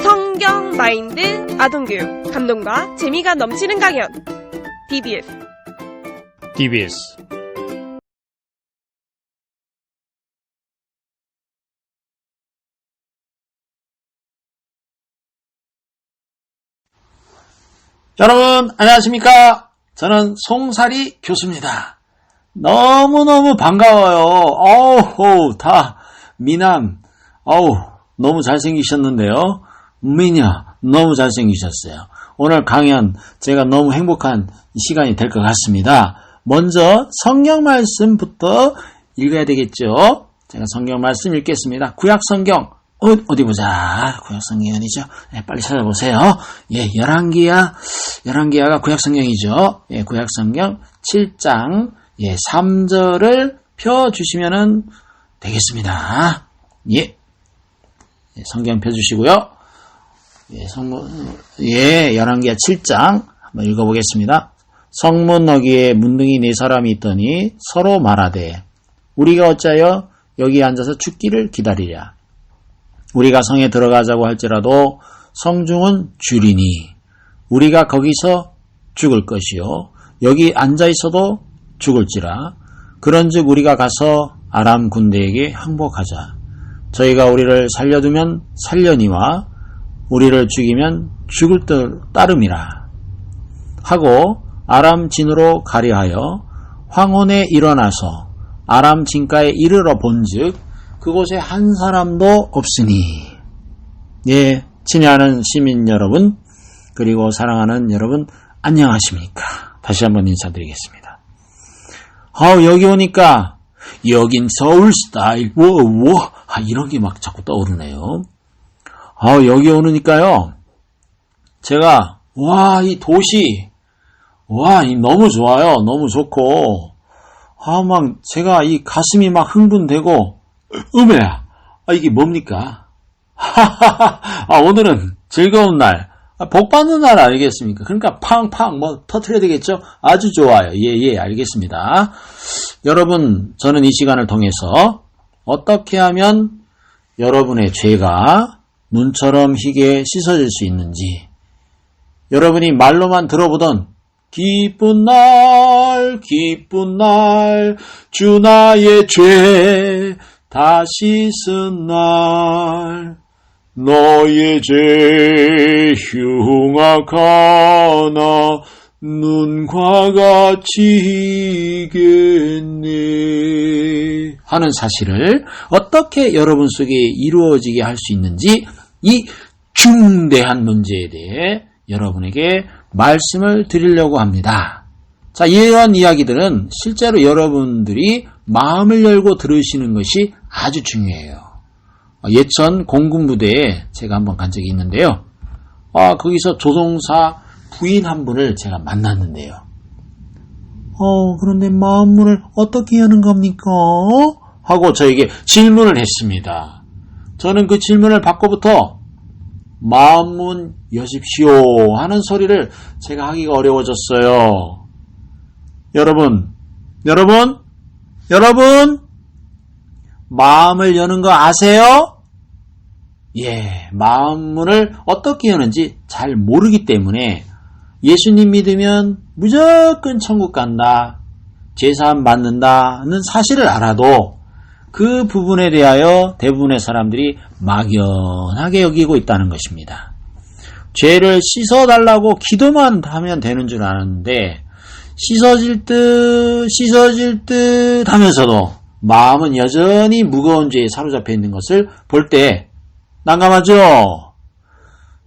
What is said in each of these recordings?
성경 마인드 아동교육 감동과 재미가 넘치는 강연 DBS 여러분 안녕하십니까? 저는 송사리 교수입니다. 너무너무 반가워요. 어우 다 미남 너무 잘생기셨는데요. 미녀 너무 잘생기셨어요. 오늘 강연 제가 너무 행복한 시간이 될 것 같습니다. 먼저 성경 말씀부터 읽어야 되겠죠. 제가 성경 말씀 읽겠습니다. 구약 성경 어디 보자. 구약 성경이 아니죠. 네, 빨리 찾아보세요. 예, 열왕기야가 구약 성경이죠. 예, 구약 성경 7장 3절을 펴 주시면은 되겠습니다. 예. 성경 펴 주시고요. 열왕기야 7장 한번 읽어 보겠습니다. 성문 너기에 문둥이 4사람이 있더니 서로 말하되 우리가 어찌하여 여기 앉아서 죽기를 기다리랴. 우리가 성에 들어가자고 할지라도 성중은 줄이니 우리가 거기서 죽을 것이요 여기 앉아 있어도 죽을지라. 그런즉 우리가 가서 아람 군대에게 항복하자. 저희가 우리를 살려두면 살려니와 우리를 죽이면 죽을 따름이라 하고 아람 진으로 가려하여 황혼에 일어나서 아람 진가에 이르러 본즉 그곳에 한 사람도 없으니. 예, 친애하는 시민 여러분 그리고 사랑하는 여러분 안녕하십니까? 다시 한번 인사드리겠습니다. 여기 오니까 여긴 서울 스타일 이런 게 막 자꾸 떠오르네요. 여기 오니까요 제가 이 도시 너무 좋아요. 너무 좋고 막 제가 이 가슴이 막 흥분되고 음해야 이게 뭡니까? 오늘은 즐거운 날 복받는 날 아니겠습니까? 그러니까 팡팡 터트려야 되겠죠? 아주 좋아요. 예, 알겠습니다. 여러분, 저는 이 시간을 통해서 어떻게 하면 여러분의 죄가 눈처럼 희게 씻어질 수 있는지, 여러분이 말로만 들어보던 기쁜 날 주 나의 죄 다 씻은 날 너의 죄 흉악하나 눈과 같이 이겠네 하는 사실을 어떻게 여러분 속에 이루어지게 할 수 있는지 이 중대한 문제에 대해 여러분에게 말씀을 드리려고 합니다. 자, 이런 이야기들은 실제로 여러분들이 마음을 열고 들으시는 것이 아주 중요해요. 예천 공군부대에 제가 한번 간 적이 있는데요. 거기서 조종사 부인 한 분을 제가 만났는데요. 그런데 마음문을 어떻게 여는 겁니까? 하고 저에게 질문을 했습니다. 저는 그 질문을 받고부터 마음문 여십시오 하는 소리를 제가 하기가 어려워졌어요. 여러분, 마음을 여는 거 아세요? 예, 마음문을 어떻게 여는지 잘 모르기 때문에 예수님 믿으면 무조건 천국 간다, 제사함 받는다는 사실을 알아도 그 부분에 대하여 대부분의 사람들이 막연하게 여기고 있다는 것입니다. 죄를 씻어달라고 기도만 하면 되는 줄 아는데 씻어질 듯 하면서도 마음은 여전히 무거운 죄에 사로잡혀 있는 것을 볼 때 난감하죠?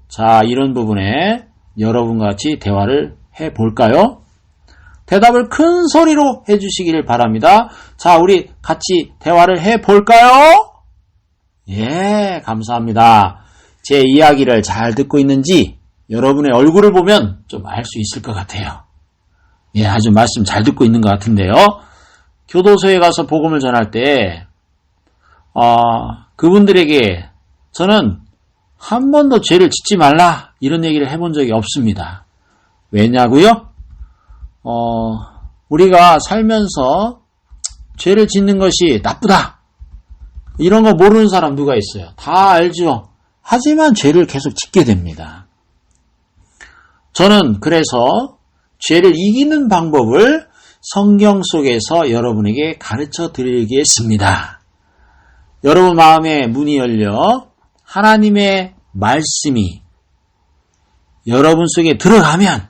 자, 이런 부분에 여러분과 같이 대화를 해볼까요? 대답을 큰 소리로 해주시기를 바랍니다. 자, 우리 같이 대화를 해볼까요? 예, 감사합니다. 제 이야기를 잘 듣고 있는지 여러분의 얼굴을 보면 좀 알 수 있을 것 같아요. 예, 아주 말씀 잘 듣고 있는 것 같은데요. 교도소에 가서 복음을 전할 때 그분들에게 저는 한 번도 죄를 짓지 말라 이런 얘기를 해본 적이 없습니다. 왜냐고요? 우리가 살면서 죄를 짓는 것이 나쁘다 이런 거 모르는 사람 누가 있어요? 다 알죠. 하지만 죄를 계속 짓게 됩니다. 저는 그래서 죄를 이기는 방법을 성경 속에서 여러분에게 가르쳐 드리겠습니다. 여러분 마음에 문이 열려 하나님의 말씀이 여러분 속에 들어가면,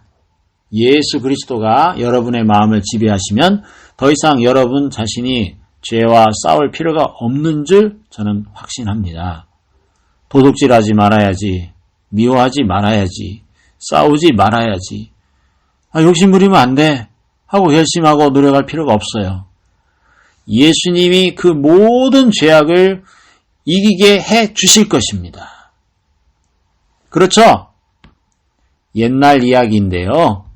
예수 그리스도가 여러분의 마음을 지배하시면 더 이상 여러분 자신이 죄와 싸울 필요가 없는 줄 저는 확신합니다. 도둑질하지 말아야지, 미워하지 말아야지, 싸우지 말아야지, 욕심부리면 안 돼 하고 결심하고 노력할 필요가 없어요. 예수님이 그 모든 죄악을 이기게 해 주실 것입니다. 그렇죠? 옛날 이야기인데요.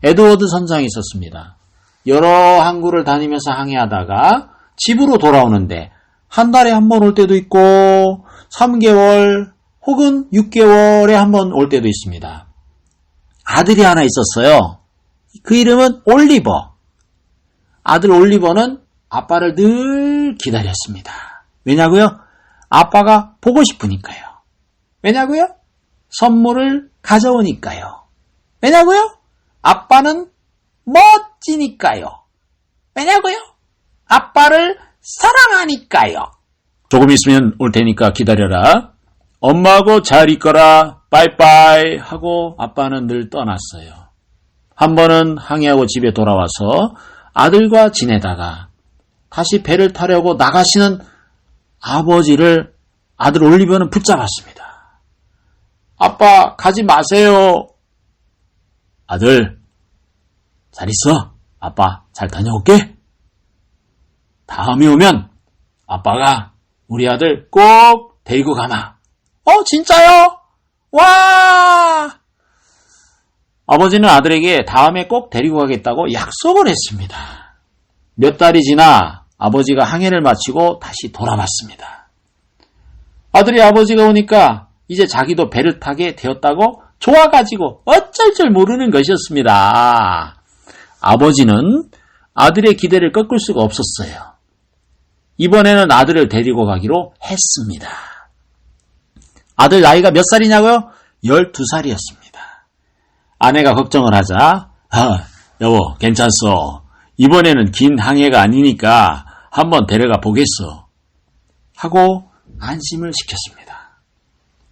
에드워드 선장이 있었습니다. 여러 항구를 다니면서 항해하다가 집으로 돌아오는데 한 달에 한 번 올 때도 있고 3개월 혹은 6개월에 한 번 올 때도 있습니다. 아들이 하나 있었어요. 그 이름은 올리버. 아들 올리버는 아빠를 늘 기다렸습니다. 왜냐고요? 아빠가 보고 싶으니까요. 왜냐고요? 선물을 가져오니까요. 왜냐고요? 아빠는 멋지니까요. 왜냐고요? 아빠를 사랑하니까요. 조금 있으면 올 테니까 기다려라. 엄마하고 잘 있거라. 빠이빠이 하고 아빠는 늘 떠났어요. 한 번은 항해하고 집에 돌아와서 아들과 지내다가 다시 배를 타려고 나가시는 아버지를 아들 올리버는 붙잡았습니다. 아빠 가지 마세요. 아들 잘 있어. 아빠 잘 다녀올게. 다음에 오면 아빠가 우리 아들 꼭 데리고 가마. 진짜요? 와! 아버지는 아들에게 다음에 꼭 데리고 가겠다고 약속을 했습니다. 몇 달이 지나 아버지가 항해를 마치고 다시 돌아왔습니다. 아들이 아버지가 오니까 이제 자기도 배를 타게 되었다고 좋아가지고 어쩔 줄 모르는 것이었습니다. 아버지는 아들의 기대를 꺾을 수가 없었어요. 이번에는 아들을 데리고 가기로 했습니다. 아들 나이가 몇 살이냐고요? 12살이었습니다. 아내가 걱정을 하자, 여보 괜찮소. 이번에는 긴 항해가 아니니까 한번 데려가 보겠소. 하고 안심을 시켰습니다.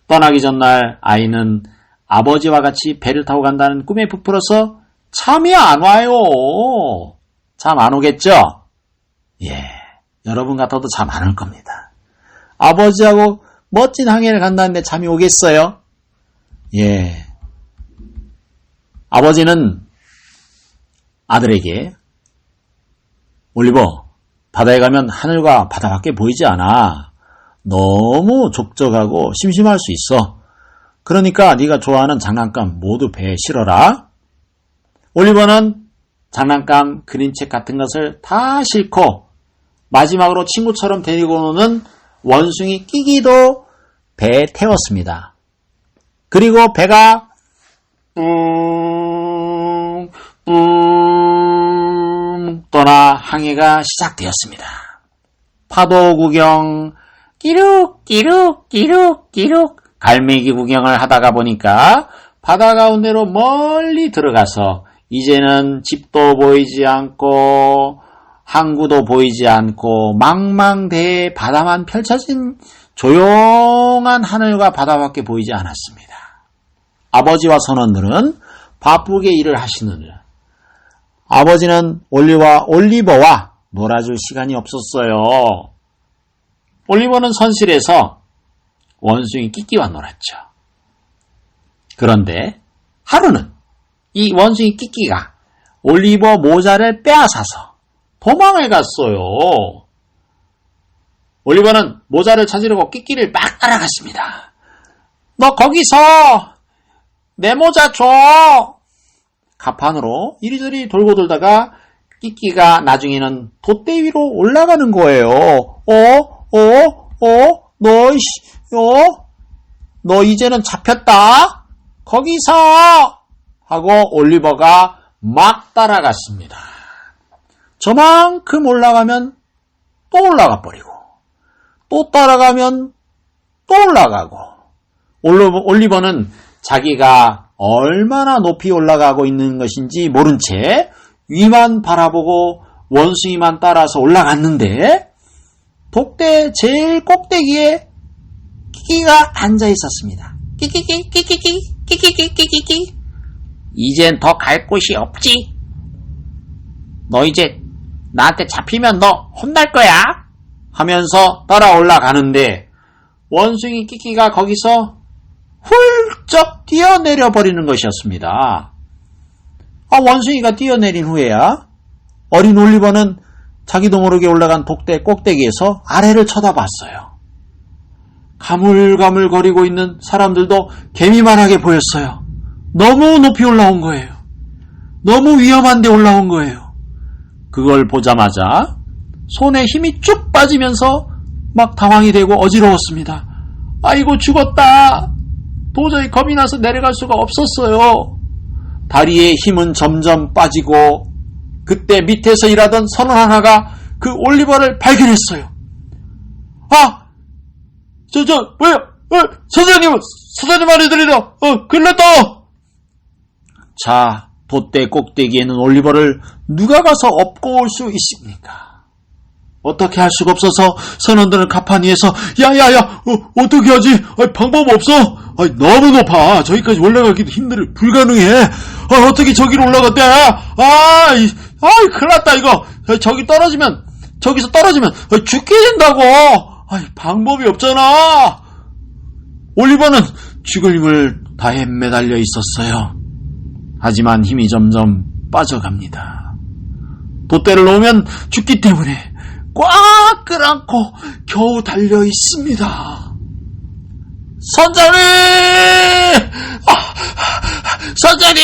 떠나기 전날 아이는 아버지와 같이 배를 타고 간다는 꿈에 부풀어서 잠이 안 와요. 잠 안 오겠죠? 예, 여러분 같아도 잠 안 올 겁니다. 아버지하고 멋진 항해를 간다는데 잠이 오겠어요? 예. 아버지는 아들에게 올리버, 바다에 가면 하늘과 바다밖에 보이지 않아. 너무 족적하고 심심할 수 있어. 그러니까 네가 좋아하는 장난감 모두 배에 실어라. 올리버는 장난감, 그림책 같은 것을 다 싣고 마지막으로 친구처럼 데리고 노는 원숭이 끼기도 배에 태웠습니다. 그리고 배가 떠나 항해가 시작되었습니다. 파도 구경, 끼룩 갈매기 구경을 하다가 보니까 바다 가운데로 멀리 들어가서 이제는 집도 보이지 않고 항구도 보이지 않고 망망대해 바다만 펼쳐진 조용한 하늘과 바다밖에 보이지 않았습니다. 아버지와 선원들은 바쁘게 일을 하시느라 아버지는 올리버와 놀아줄 시간이 없었어요. 올리버는 선실에서 원숭이 끼끼와 놀았죠. 그런데 하루는 이 원숭이 끼끼가 올리버 모자를 빼앗아서 도망을 갔어요. 올리버는 모자를 찾으려고 끼끼를 막 따라갔습니다. 너 거기서 내 모자 줘! 가판으로 이리저리 돌고 돌다가 끼끼가 나중에는 돛대 위로 올라가는 거예요. 너 이제는 잡혔다? 거기서! 하고 올리버가 막 따라갔습니다. 저만큼 올라가면 또 올라가 버리고, 또 따라가면 또 올라가고, 올리버는 자기가 얼마나 높이 올라가고 있는 것인지 모른 채 위만 바라보고 원숭이만 따라서 올라갔는데 독대 제일 꼭대기에 끼끼가 앉아 있었습니다. 끼끼끼끼끼끼끼끼끼끼끼. 이젠 더 갈 곳이 없지. 너 이제 나한테 잡히면 너 혼날 거야. 하면서 따라 올라가는데 원숭이 끼끼가 거기서 훌쩍 뛰어내려 버리는 것이었습니다. 원숭이가 뛰어내린 후에야 어린 올리버는 자기도 모르게 올라간 독대 꼭대기에서 아래를 쳐다봤어요. 가물가물거리고 있는 사람들도 개미만하게 보였어요. 너무 높이 올라온 거예요. 너무 위험한 데 올라온 거예요. 그걸 보자마자 손에 힘이 쭉 빠지면서 막 당황이 되고 어지러웠습니다. 아이고 죽었다. 도저히 겁이 나서 내려갈 수가 없었어요. 다리에 힘은 점점 빠지고 그때 밑에서 일하던 선원 하나가 그 올리버를 발견했어요. 뭐야? 사장님 말이 들리다. 큰일 났다. 자, 돛대 꼭대기에는 올리버를 누가 가서 업고 올 수 있습니까? 어떻게 할 수가 없어서 선원들은 가판 위에서 야야야 어떻게 하지? 방법 없어. 너무 높아. 저기까지 올라가기도 힘들어. 불가능해. 어떻게 저기로 올라갔대? 큰일 났다 이거. 저기서 떨어지면 죽게 된다고. 방법이 없잖아. 올리버는 죽을 힘을 다해 매달려 있었어요. 하지만 힘이 점점 빠져갑니다. 돛대를 놓으면 죽기 때문에 꽉 끌어안고 겨우 달려 있습니다. 선장님! 선장님!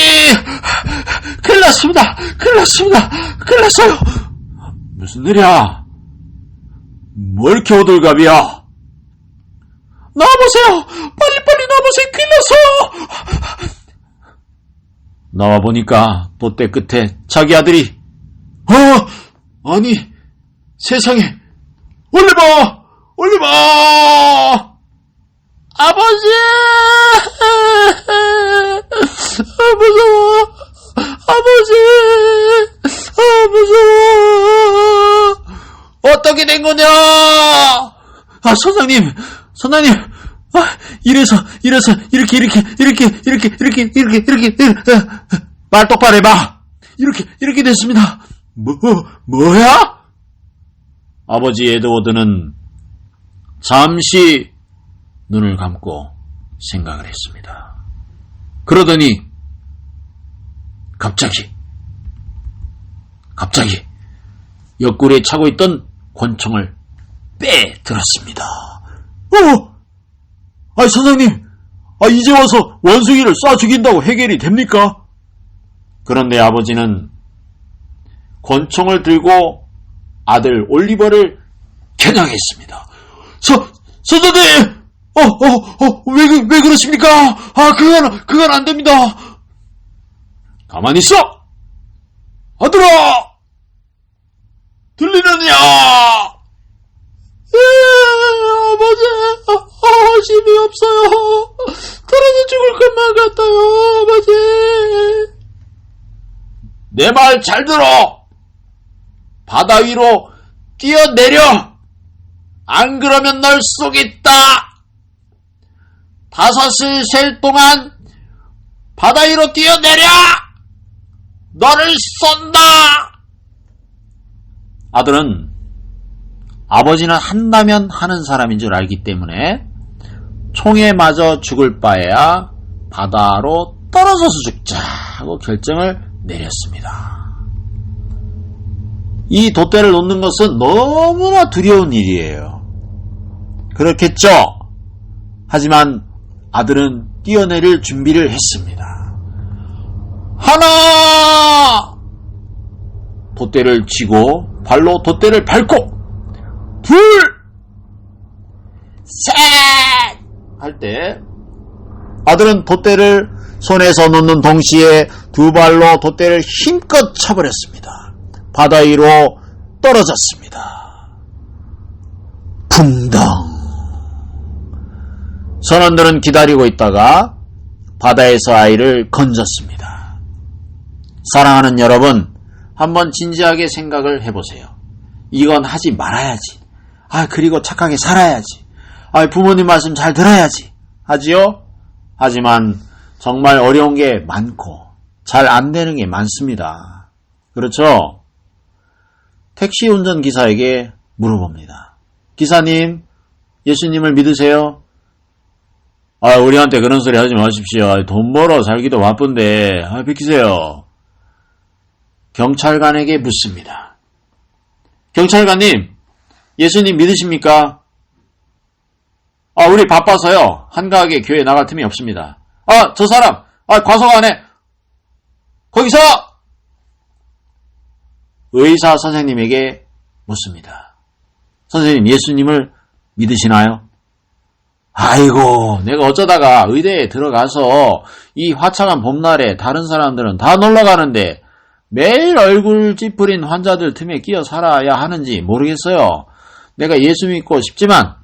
큰일 났습니다. 무슨 일이야? 뭐 이렇게 호들갑이야? 나와보세요! 빨리 나와보세요! 큰일 났어요! 나와보니까 돛대 끝에 자기 아들이 아니 세상에 올리버! 아버지! 무서워! 아버지! 무서워! 어떻게 된 거냐? 선장님! 이래서 이렇게 말 똑바로 해봐. 이렇게 됐습니다. 뭐야? 아버지 에드워드는 잠시 눈을 감고 생각을 했습니다. 그러더니 갑자기 옆구리에 차고 있던 권총을 빼들었습니다. 선생님, 이제 와서 원숭이를 쏴 죽인다고 해결이 됩니까? 그런데 아버지는 권총을 들고 아들 올리버를 겨냥했습니다. 선생님! 왜 그러십니까? 그건 안 됩니다. 가만히 있어! 아들아! 들리느냐? 아버지, 힘이 없어요. 떨어져 죽을 것만 같아요, 아버지. 내 말 잘 들어. 바다 위로 뛰어내려. 안 그러면 널 쏘겠다. 5을 셀 동안 바다 위로 뛰어내려. 너를 쏜다. 아들은 아버지는 한다면 하는 사람인 줄 알기 때문에 총에 맞아 죽을 바에야 바다로 떨어져서 죽자 하고 결정을 내렸습니다. 이 돛대를 놓는 것은 너무나 두려운 일이에요. 그렇겠죠? 하지만 아들은 뛰어내릴 준비를 했습니다. 하나! 돛대를 쥐고 발로 돛대를 밟고 둘! 셋! 할 때 아들은 돛대를 손에서 놓는 동시에 두 발로 돛대를 힘껏 쳐버렸습니다. 바다 위로 떨어졌습니다. 붕덩! 선원들은 기다리고 있다가 바다에서 아이를 건졌습니다. 사랑하는 여러분, 한번 진지하게 생각을 해보세요. 이건 하지 말아야지. 그리고 착하게 살아야지. 부모님 말씀 잘 들어야지. 하지요? 하지만 정말 어려운 게 많고 잘 안 되는 게 많습니다. 그렇죠? 택시 운전기사에게 물어봅니다. 기사님, 예수님을 믿으세요? 우리한테 그런 소리 하지 마십시오. 돈 벌어 살기도 바쁜데, 비키세요. 경찰관에게 묻습니다. 경찰관님, 예수님 믿으십니까? 우리 바빠서요. 한가하게 교회 나갈 틈이 없습니다. 저 사람, 과속 안 해. 거기서! 의사 선생님에게 묻습니다. 선생님, 예수님을 믿으시나요? 아이고, 내가 어쩌다가 의대에 들어가서 이 화창한 봄날에 다른 사람들은 다 놀러가는데 매일 얼굴 찌푸린 환자들 틈에 끼어 살아야 하는지 모르겠어요. 내가 예수 믿고 싶지만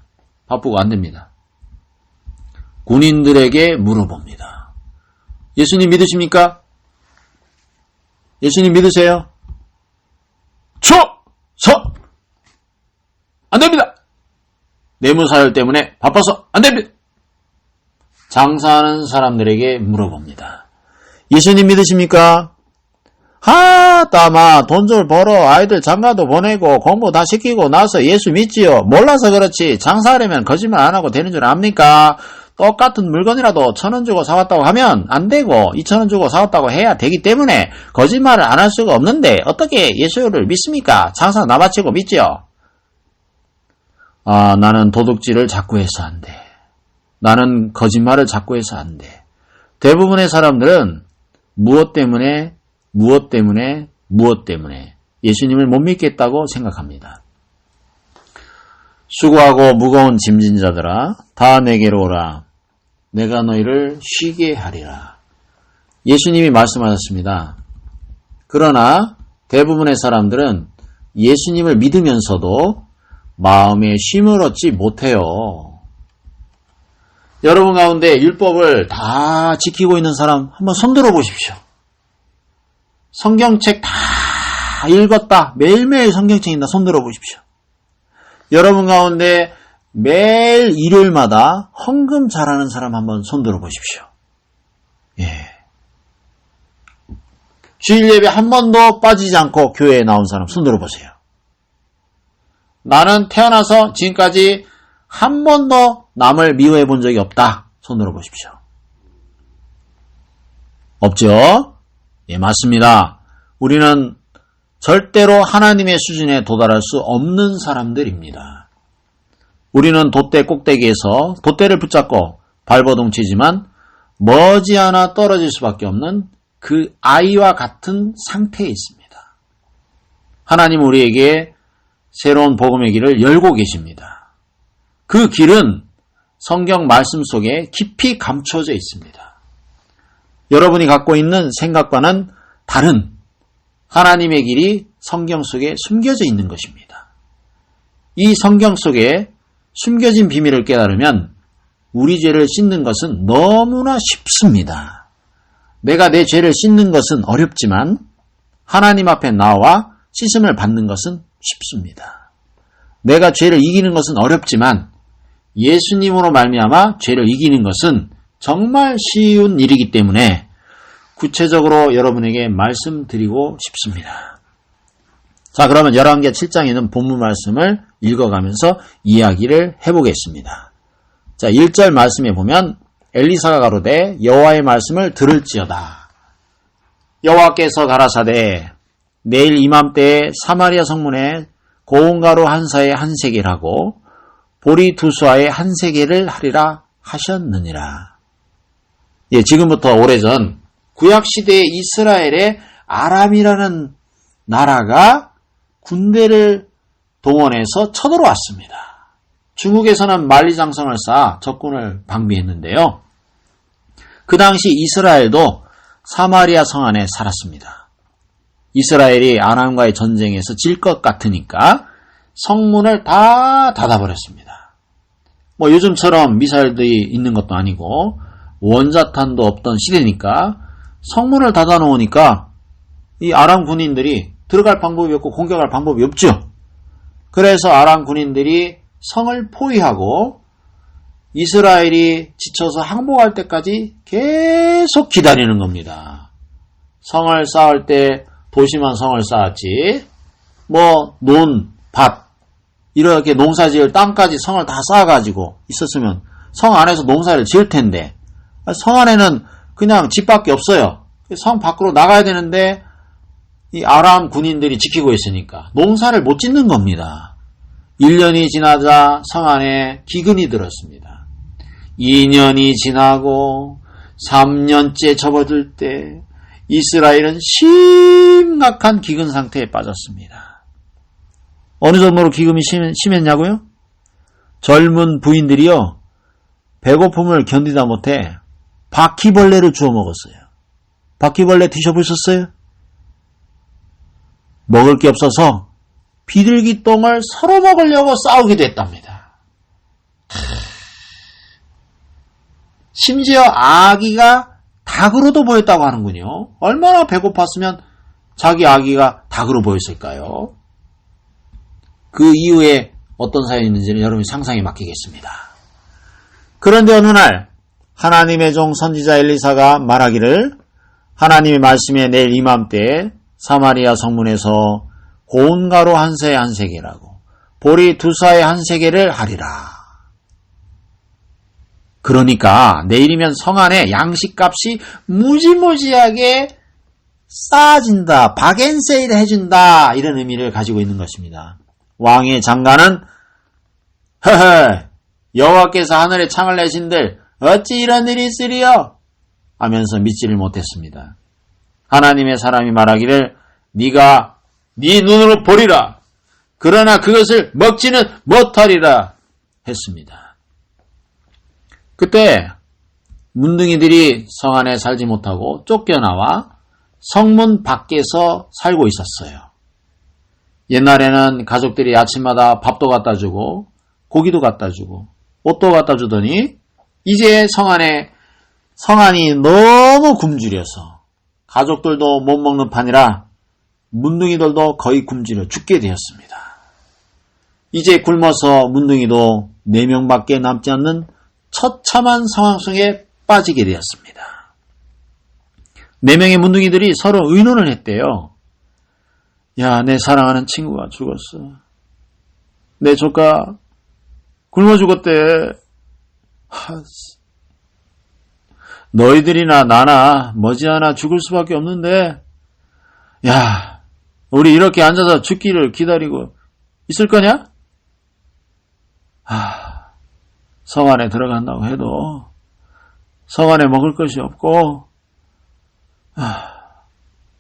바쁘고 안 됩니다. 군인들에게 물어봅니다. 예수님 믿으십니까? 예수님 믿으세요? 안 됩니다. 뇌물사열 때문에 바빠서 안 됩니다. 장사하는 사람들에게 물어봅니다. 예수님 믿으십니까? 따마 돈 좀 벌어 아이들 장가도 보내고 공부 다 시키고 나서 예수 믿지요. 몰라서 그렇지 장사하려면 거짓말 안 하고 되는 줄 압니까? 똑같은 물건이라도 1,000원 주고 사왔다고 하면 안 되고 2,000원 주고 사왔다고 해야 되기 때문에 거짓말을 안 할 수가 없는데 어떻게 예수를 믿습니까? 장사 나바치고 믿지요. 나는 도둑질을 자꾸 해서 안 돼. 나는 거짓말을 자꾸 해서 안 돼. 대부분의 사람들은 무엇 때문에 예수님을 못 믿겠다고 생각합니다. 수고하고 무거운 짐진 자들아 다 내게로 오라. 내가 너희를 쉬게 하리라. 예수님이 말씀하셨습니다. 그러나 대부분의 사람들은 예수님을 믿으면서도 마음에 쉼을 얻지 못해요. 여러분 가운데 율법을 다 지키고 있는 사람 한번 손들어 보십시오. 성경책 다 읽었다. 매일매일 성경책 읽다. 손들어 보십시오. 여러분 가운데 매일 일요일마다 헌금 잘하는 사람 한번 손들어 보십시오. 주일 예배 한 번도 빠지지 않고 교회에 나온 사람 손들어 보세요. 나는 태어나서 지금까지 한 번도 남을 미워해 본 적이 없다. 손들어 보십시오. 없죠? 맞습니다. 우리는 절대로 하나님의 수준에 도달할 수 없는 사람들입니다. 우리는 돛대 꼭대기에서 돛대를 붙잡고 발버둥 치지만 머지않아 떨어질 수밖에 없는 그 아이와 같은 상태에 있습니다. 하나님 우리에게 새로운 복음의 길을 열고 계십니다. 그 길은 성경 말씀 속에 깊이 감춰져 있습니다. 여러분이 갖고 있는 생각과는 다른 하나님의 길이 성경 속에 숨겨져 있는 것입니다. 이 성경 속에 숨겨진 비밀을 깨달으면 우리 죄를 씻는 것은 너무나 쉽습니다. 내가 내 죄를 씻는 것은 어렵지만 하나님 앞에 나와 씻음을 받는 것은 쉽습니다. 내가 죄를 이기는 것은 어렵지만 예수님으로 말미암아 죄를 이기는 것은 정말 쉬운 일이기 때문에 구체적으로 여러분에게 말씀드리고 싶습니다. 자, 그러면 열왕기하 7장에 있는 본문 말씀을 읽어가면서 이야기를 해보겠습니다. 자, 1절 말씀에 보면 엘리사가 가로되 여호와의 말씀을 들을지어다. 여호와께서 가라사대 내일 이맘때에 사마리아 성문에 고운 가루 한 사에 한 세겔하고 보리 두 수아에 한 세겔을 하리라 하셨느니라. 지금부터 오래전 구약시대의 이스라엘의 아람이라는 나라가 군대를 동원해서 쳐들어왔습니다. 중국에서는 만리장성을 쌓아 적군을 방비했는데요. 그 당시 이스라엘도 사마리아 성 안에 살았습니다. 이스라엘이 아람과의 전쟁에서 질 것 같으니까 성문을 다 닫아버렸습니다. 뭐 요즘처럼 미사일들이 있는 것도 아니고 원자탄도 없던 시대니까 성문을 닫아 놓으니까 이 아람 군인들이 들어갈 방법이 없고 공격할 방법이 없죠. 그래서 아람 군인들이 성을 포위하고 이스라엘이 지쳐서 항복할 때까지 계속 기다리는 겁니다. 성을 쌓을 때 도시만 성을 쌓았지 뭐 논, 밭 이렇게 농사지을 땅까지 성을 다 쌓아가지고 있었으면 성 안에서 농사를 지을 텐데 성 안에는 그냥 집밖에 없어요. 성 밖으로 나가야 되는데 이 아람 군인들이 지키고 있으니까 농사를 못 짓는 겁니다. 1년이 지나자 성 안에 기근이 들었습니다. 2년이 지나고 3년째 접어들 때 이스라엘은 심각한 기근 상태에 빠졌습니다. 어느 정도로 기근이 심했냐고요? 젊은 부인들이요, 배고픔을 견디다 못해 바퀴벌레를 주워 먹었어요. 바퀴벌레 드셔보셨어요? 먹을 게 없어서 비둘기 똥을 서로 먹으려고 싸우기도 했답니다. 심지어 아기가 닭으로도 보였다고 하는군요. 얼마나 배고팠으면 자기 아기가 닭으로 보였을까요? 그 이후에 어떤 사연이 있는지는 여러분이 상상에 맡기겠습니다. 그런데 어느 날 하나님의 종 선지자 엘리사가 말하기를 하나님의 말씀에 내일 이맘때 사마리아 성문에서 고운가루 한 세에 한 세계라고 보리 두 사에 한 세계를 하리라. 그러니까 내일이면 성 안에 양식값이 무지무지하게 싸진다, 바겐세일 해준다 이런 의미를 가지고 있는 것입니다. 왕의 장관은 허허 여호와께서 하늘에 창을 내신들 어찌 이런 일이 있으리요? 하면서 믿지를 못했습니다. 하나님의 사람이 말하기를 네가 네 눈으로 보리라. 그러나 그것을 먹지는 못하리라 했습니다. 그때 문둥이들이 성 안에 살지 못하고 쫓겨나와 성문 밖에서 살고 있었어요. 옛날에는 가족들이 아침마다 밥도 갖다 주고 고기도 갖다 주고 옷도 갖다 주더니 이제 성안이 너무 굶주려서 가족들도 못 먹는 판이라 문둥이들도 거의 굶주려 죽게 되었습니다. 이제 굶어서 문둥이도 4명밖에 남지 않는 처참한 상황 속에 빠지게 되었습니다. 4명의 문둥이들이 서로 의논을 했대요. 야, 내 사랑하는 친구가 죽었어. 내 조카 굶어 죽었대. 너희들이나 나나 머지않아 죽을 수밖에 없는데 야, 우리 이렇게 앉아서 죽기를 기다리고 있을 거냐? 성 안에 들어간다고 해도 성 안에 먹을 것이 없고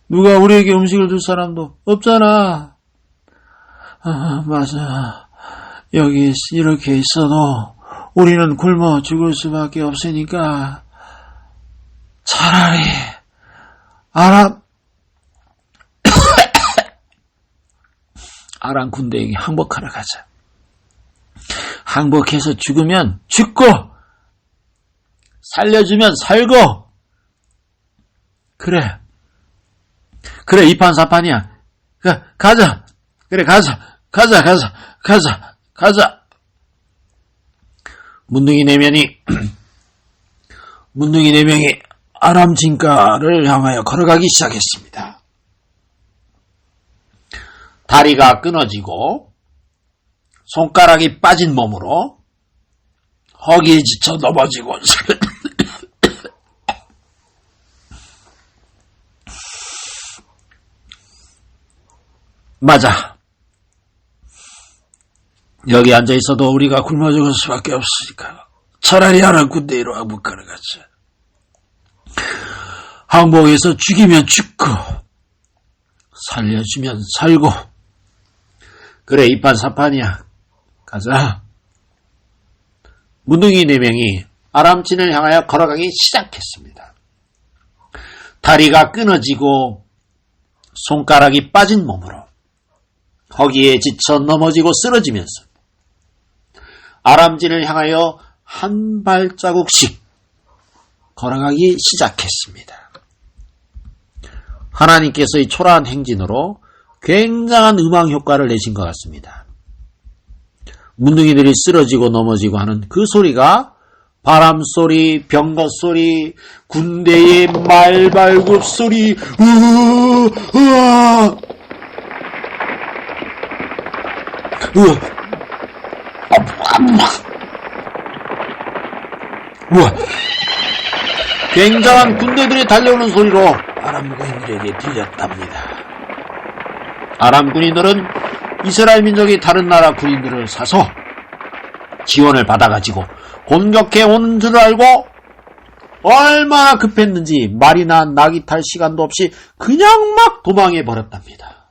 누가 우리에게 음식을 줄 사람도 없잖아. 맞아. 여기 이렇게 있어도 우리는 굶어 죽을 수밖에 없으니까 차라리 아람 군대에게 항복하러 가자. 항복해서 죽으면 죽고 살려주면 살고 그래 이판사판이야. 가자. 그래 가자. 문둥이 4명이 아람 진가를 향하여 걸어가기 시작했습니다. 다리가 끊어지고 손가락이 빠진 몸으로 허기에 지쳐 넘어지고 맞아. 여기 앉아 있어도 우리가 굶어 죽을 수밖에 없으니까 차라리 아람 군대로 항복하러 가자. 항복해서 죽이면 죽고 살려주면 살고 그래 이판사판이야. 가자. 문둥이 4명이 아람진을 향하여 걸어가기 시작했습니다. 다리가 끊어지고 손가락이 빠진 몸으로 허기에 지쳐 넘어지고 쓰러지면서 아람진을 향하여 한 발자국씩 걸어가기 시작했습니다. 하나님께서의 초라한 행진으로 굉장한 음악 효과를 내신 것 같습니다. 문둥이들이 쓰러지고 넘어지고 하는 그 소리가 바람소리, 병거소리, 군대의 말발굽 소리, 굉장한 군대들이 달려오는 소리로 아람 군인들에게 들렸답니다. 아람 군인들은 이스라엘 민족이 다른 나라 군인들을 사서 지원을 받아가지고 공격해 오는 줄 알고 얼마나 급했는지 말이나 낙이 탈 시간도 없이 그냥 막 도망해 버렸답니다.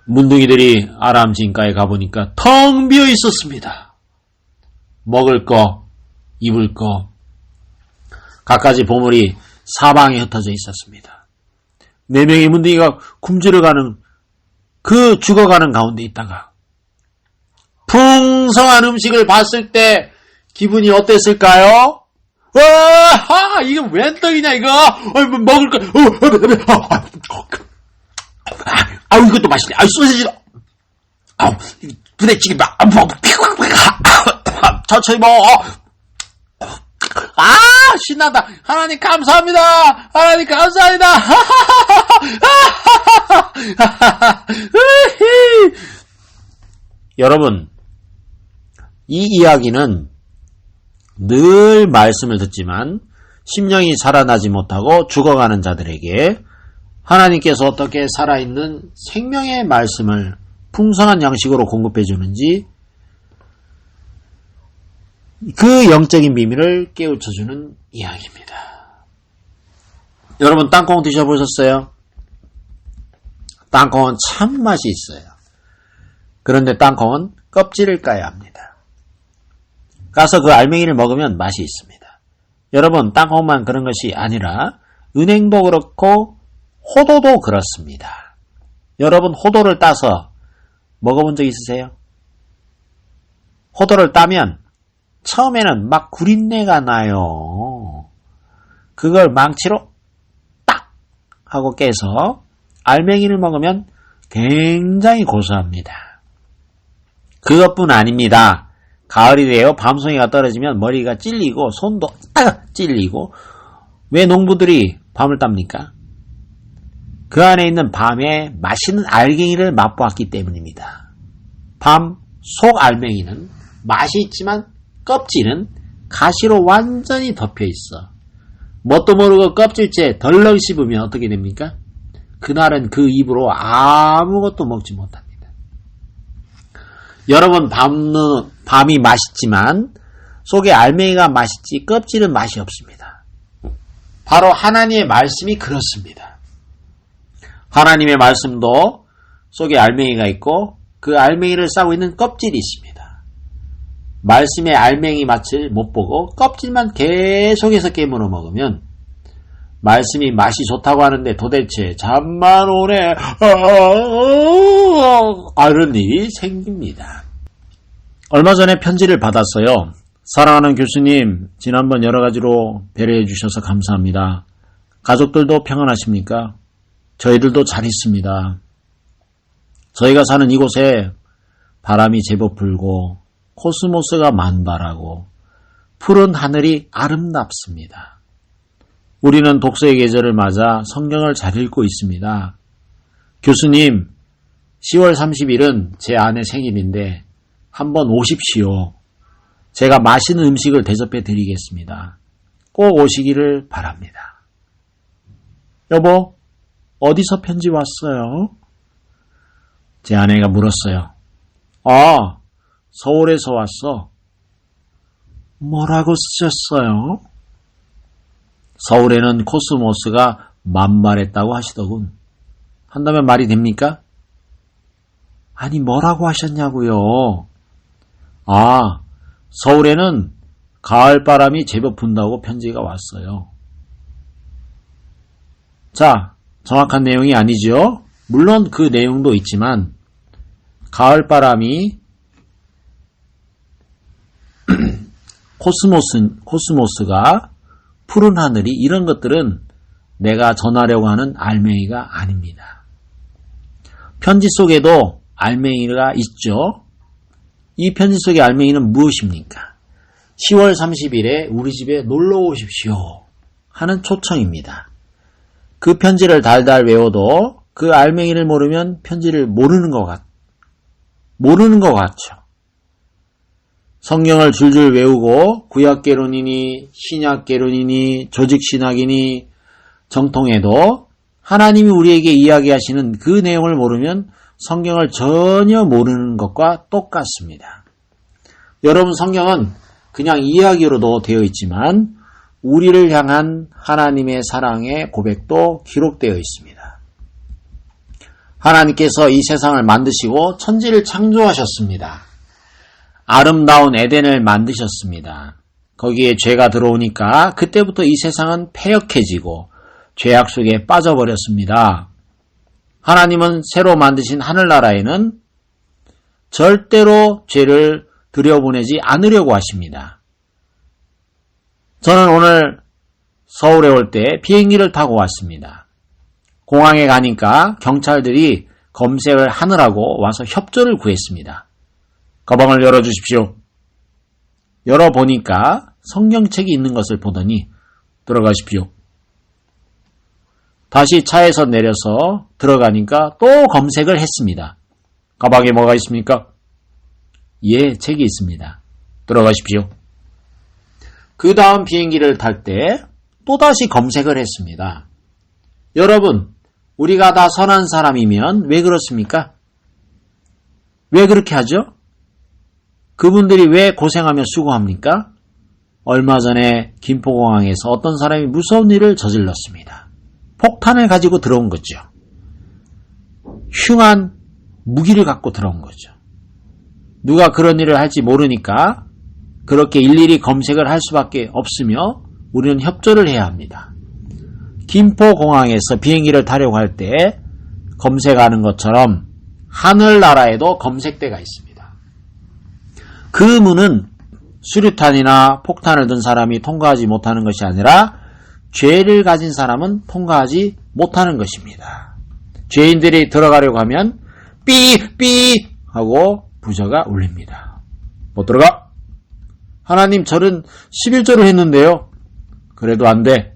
문둥이들이 아람 진가에 가보니까 텅 비어 있었습니다. 먹을 거, 입을 거, 갖가지 보물이 사방에 흩어져 있었습니다. 4명의 문둥이가 굶주려 가는 그 죽어가는 가운데 있다가 풍성한 음식을 봤을 때 기분이 어땠을까요? 와, 이거 웬 떡이냐 이거? 먹을 거. 아우 이것도 맛있네. 아우 소시지도. 아우 부대찌개 막. 천천히 먹어. 아 신난다. 하나님 감사합니다. 하나님 감사합니다. 여러분, 이 이야기는 늘 말씀을 듣지만 심령이 살아나지 못하고 죽어가는 자들에게 하나님께서 어떻게 살아있는 생명의 말씀을 풍성한 양식으로 공급해 주는지 그 영적인 비밀을 깨우쳐 주는 이야기입니다. 여러분 땅콩 드셔보셨어요? 땅콩은 참 맛이 있어요. 그런데 땅콩은 껍질을 까야 합니다. 까서 그 알맹이를 먹으면 맛이 있습니다. 여러분 땅콩만 그런 것이 아니라 은행도 그렇고 호도도 그렇습니다. 여러분 호도를 따서 먹어본 적 있으세요? 호도를 따면 처음에는 막 구린내가 나요. 그걸 망치로 딱 하고 깨서 알맹이를 먹으면 굉장히 고소합니다. 그것뿐 아닙니다. 가을이 되어 밤송이가 떨어지면 머리가 찔리고 손도 찔리고 왜 농부들이 밤을 땁니까? 그 안에 있는 밤에 맛있는 알갱이를 맛보았기 때문입니다. 밤 속 알맹이는 맛이 있지만 껍질은 가시로 완전히 덮여 있어. 뭣도 모르고 껍질째 덜렁 씹으면 어떻게 됩니까? 그날은 그 입으로 아무것도 먹지 못합니다. 여러분 밤이 맛있지만 속에 알맹이가 맛있지 껍질은 맛이 없습니다. 바로 하나님의 말씀이 그렇습니다. 하나님의 말씀도 속에 알맹이가 있고 그 알맹이를 싸고 있는 껍질이 있습니다. 말씀의 알맹이 맛을 못 보고 껍질만 계속해서 깨물어 먹으면 말씀이 맛이 좋다고 하는데 도대체 잠만 오네 이런 일이 생깁니다. 얼마 전에 편지를 받았어요. 사랑하는 교수님, 지난번 여러 가지로 배려해 주셔서 감사합니다. 가족들도 평안하십니까? 저희들도 잘 있습니다. 저희가 사는 이곳에 바람이 제법 불고 코스모스가 만발하고 푸른 하늘이 아름답습니다. 우리는 독서의 계절을 맞아 성경을 잘 읽고 있습니다. 교수님, 10월 30일은 제 아내 생일인데 한번 오십시오. 제가 맛있는 음식을 대접해 드리겠습니다. 꼭 오시기를 바랍니다. 여보, 어디서 편지 왔어요? 제 아내가 물었어요. 서울에서 왔어. 뭐라고 쓰셨어요? 서울에는 코스모스가 만발했다고 하시더군. 한다면 말이 됩니까? 아니 뭐라고 하셨냐고요. 서울에는 가을바람이 제법 분다고 편지가 왔어요. 자, 정확한 내용이 아니죠. 물론 그 내용도 있지만 가을바람이 코스모스가, 푸른 하늘이, 이런 것들은 내가 전하려고 하는 알맹이가 아닙니다. 편지 속에도 알맹이가 있죠. 이 편지 속의 알맹이는 무엇입니까? 10월 30일에 우리 집에 놀러 오십시오 하는 초청입니다. 그 편지를 달달 외워도 그 알맹이를 모르면 편지를 모르는 것 같죠. 성경을 줄줄 외우고 구약개론이니 신약개론이니 조직신학이니 정통해도 하나님이 우리에게 이야기하시는 그 내용을 모르면 성경을 전혀 모르는 것과 똑같습니다. 여러분, 성경은 그냥 이야기로도 되어 있지만 우리를 향한 하나님의 사랑의 고백도 기록되어 있습니다. 하나님께서 이 세상을 만드시고 천지를 창조하셨습니다. 아름다운 에덴을 만드셨습니다. 거기에 죄가 들어오니까 그때부터 이 세상은 패역해지고 죄악 속에 빠져버렸습니다. 하나님은 새로 만드신 하늘나라에는 절대로 죄를 들여보내지 않으려고 하십니다. 저는 오늘 서울에 올 때 비행기를 타고 왔습니다. 공항에 가니까 경찰들이 검색을 하느라고 와서 협조를 구했습니다. 가방을 열어주십시오. 열어보니까 성경책이 있는 것을 보더니 들어가십시오. 다시 차에서 내려서 들어가니까 또 검색을 했습니다. 가방에 뭐가 있습니까? 예, 책이 있습니다. 들어가십시오. 그 다음 비행기를 탈 때 또다시 검색을 했습니다. 여러분, 우리가 다 선한 사람이면 왜 그렇습니까? 왜 그렇게 하죠? 그분들이 왜 고생하며 수고합니까? 얼마 전에 김포공항에서 어떤 사람이 무서운 일을 저질렀습니다. 폭탄을 가지고 들어온 거죠. 흉한 무기를 갖고 들어온 거죠. 누가 그런 일을 할지 모르니까 그렇게 일일이 검색을 할 수밖에 없으며 우리는 협조를 해야 합니다. 김포공항에서 비행기를 타려고 할 때 검색하는 것처럼 하늘나라에도 검색대가 있습니다. 그 문은 수류탄이나 폭탄을 든 사람이 통과하지 못하는 것이 아니라 죄를 가진 사람은 통과하지 못하는 것입니다. 죄인들이 들어가려고 하면 삐삐 하고 부저가 울립니다. 못 들어가? 하나님, 저는 11조를 했는데요. 그래도 안 돼.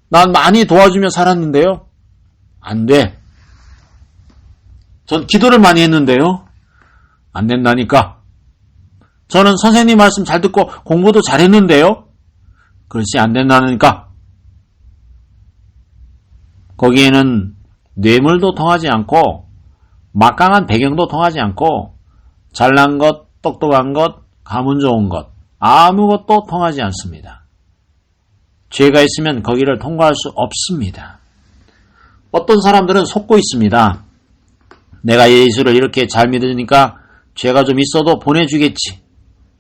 난 많이 도와주며 살았는데요. 안 돼. 전 기도를 많이 했는데요. 안 된다니까. 저는 선생님 말씀 잘 듣고 공부도 잘했는데요. 그렇지, 안 된다니까. 거기에는 뇌물도 통하지 않고 막강한 배경도 통하지 않고 잘난 것, 똑똑한 것, 가문 좋은 것 아무것도 통하지 않습니다. 죄가 있으면 거기를 통과할 수 없습니다. 어떤 사람들은 속고 있습니다. 내가 예수를 이렇게 잘 믿으니까 죄가 좀 있어도 보내주겠지.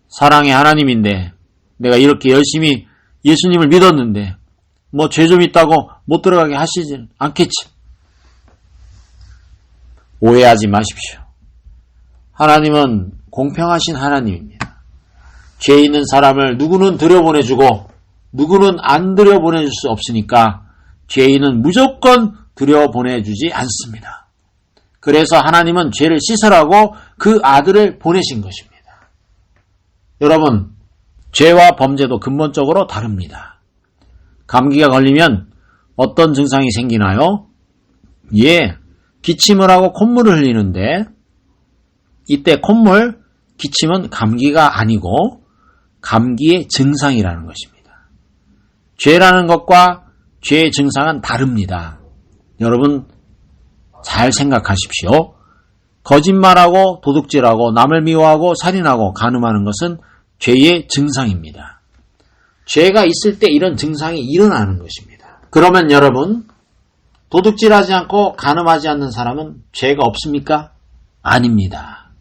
사랑의 하나님인데 내가 이렇게 열심히 예수님을 믿었는데 뭐 죄 좀 있다고 못 들어가게 하시지 않겠지. 오해하지 마십시오. 하나님은 공평하신 하나님입니다. 죄 있는 사람을 누구는 들여보내주고 누구는 안 들여보내줄 수 없으니까 죄인은 무조건 들여보내주지 않습니다. 그래서 하나님은 죄를 씻으라고 그 아들을 보내신 것입니다. 여러분, 죄와 범죄도 근본적으로 다릅니다. 감기가 걸리면 어떤 증상이 생기나요? 예, 기침을 하고 콧물을 흘리는데 이때 콧물, 기침은 감기가 아니고 감기의 증상이라는 것입니다. 죄라는 것과 죄의 증상은 다릅니다. 여러분 잘 생각하십시오. 거짓말하고 도둑질하고 남을 미워하고 살인하고 간음하는 것은 죄의 증상입니다. 죄가 있을 때 이런 증상이 일어나는 것입니다. 그러면 여러분, 도둑질하지 않고 간음하지 않는 사람은 죄가 없습니까? 아닙니다.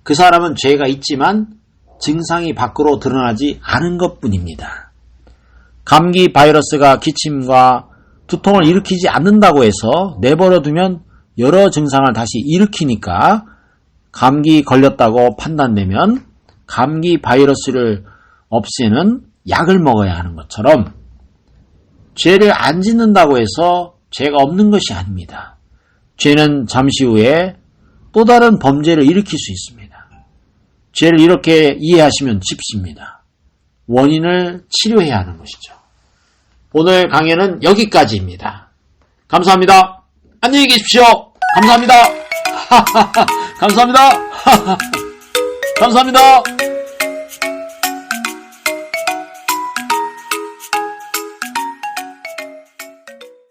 그 사람은 죄가 있지만 증상이 밖으로 드러나지 않은 것뿐입니다. 감기 바이러스가 기침과 두통을 일으키지 않는다고 해서 내버려두면 여러 증상을 다시 일으키니까 감기 걸렸다고 판단되면 감기 바이러스를 없애는 약을 먹어야 하는 것처럼 죄를 안 짓는다고 해서 죄가 없는 것이 아닙니다. 죄는 잠시 후에 또 다른 범죄를 일으킬 수 있습니다. 죄를 이렇게 이해하시면 쉽습니다. 원인을 치료해야 하는 것이죠. 오늘 강의는 여기까지입니다. 감사합니다. 안녕히 계십시오. 감사합니다. 감사합니다. 감사합니다.